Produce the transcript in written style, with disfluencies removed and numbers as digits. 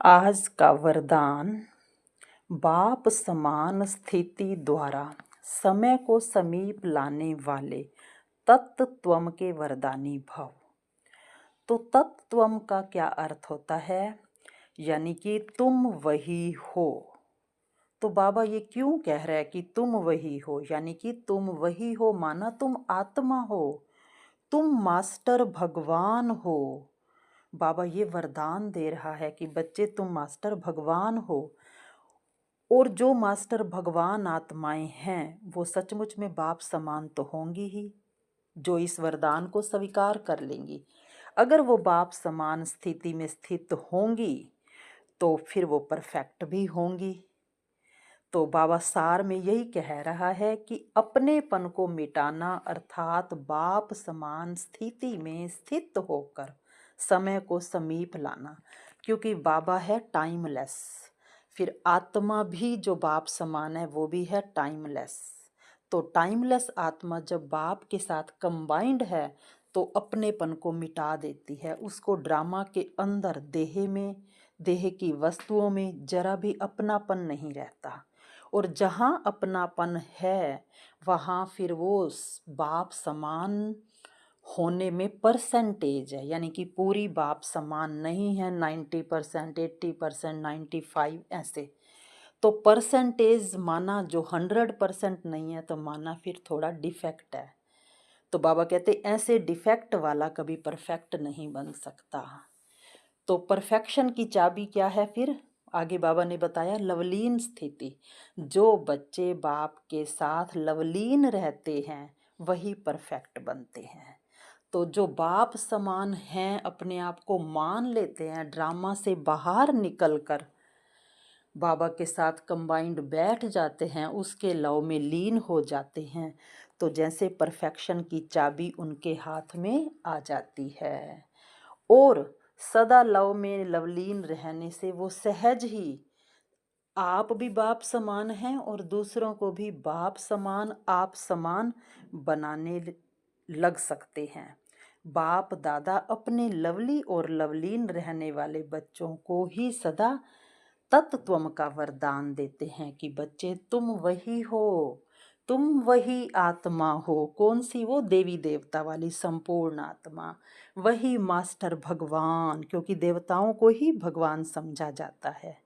आज का वरदान। बाप समान स्थिति द्वारा समय को समीप लाने वाले तत्त्वम के वरदानी भव। तो तत्त्वम का क्या अर्थ होता है? यानी कि तुम वही हो। तो बाबा ये क्यों कह रहा है कि तुम वही हो? यानी कि तुम वही हो माना तुम आत्मा हो, तुम मास्टर भगवान हो। बाबा ये वरदान दे रहा है कि बच्चे तुम मास्टर भगवान हो। और जो मास्टर भगवान आत्माएं हैं वो सचमुच में बाप समान तो होंगी ही, जो इस वरदान को स्वीकार कर लेंगी। अगर वो बाप समान स्थिति में स्थित होंगी तो फिर वो परफेक्ट भी होंगी। तो बाबा सार में यही कह रहा है कि अपनेपन को मिटाना अर्थात बाप समान स्थिति में स्थित होकर समय को समीप लाना, क्योंकि बाबा है टाइमलेस। फिर आत्मा भी जो बाप समान है वो भी है टाइमलेस। तो टाइमलेस आत्मा जब बाप के साथ कंबाइंड है तो अपनेपन को मिटा देती है। उसको ड्रामा के अंदर देह में, देह की वस्तुओं में जरा भी अपनापन नहीं रहता। और जहाँ अपनापन है वहाँ फिर वो बाप समान होने में परसेंटेज है, यानी कि पूरी बाप समान नहीं है। 90%, 80%, 95 ऐसे। तो परसेंटेज माना जो 100% नहीं है तो माना फिर थोड़ा डिफेक्ट है। तो बाबा कहते ऐसे डिफेक्ट वाला कभी परफेक्ट नहीं बन सकता। तो परफेक्शन की चाबी क्या है? फिर आगे बाबा ने बताया लवलीन स्थिति। जो बच्चे बाप के साथ लवलीन रहते हैं वही परफेक्ट बनते हैं। तो जो बाप समान हैं, अपने आप को मान लेते हैं, ड्रामा से बाहर निकलकर बाबा के साथ कंबाइंड बैठ जाते हैं, उसके लव में लीन हो जाते हैं, तो जैसे परफेक्शन की चाबी उनके हाथ में आ जाती है। और सदा लव में लवलीन रहने से वो सहज ही आप भी बाप समान हैं और दूसरों को भी बाप समान, आप समान बनाने लग सकते हैं। बाप दादा अपने लवली और लवलीन रहने वाले बच्चों को ही सदा तत्त्वम का वरदान देते हैं कि बच्चे तुम वही हो, तुम वही आत्मा हो। कौन सी? वो देवी देवता वाली संपूर्ण आत्मा, वही मास्टर भगवान, क्योंकि देवताओं को ही भगवान समझा जाता है।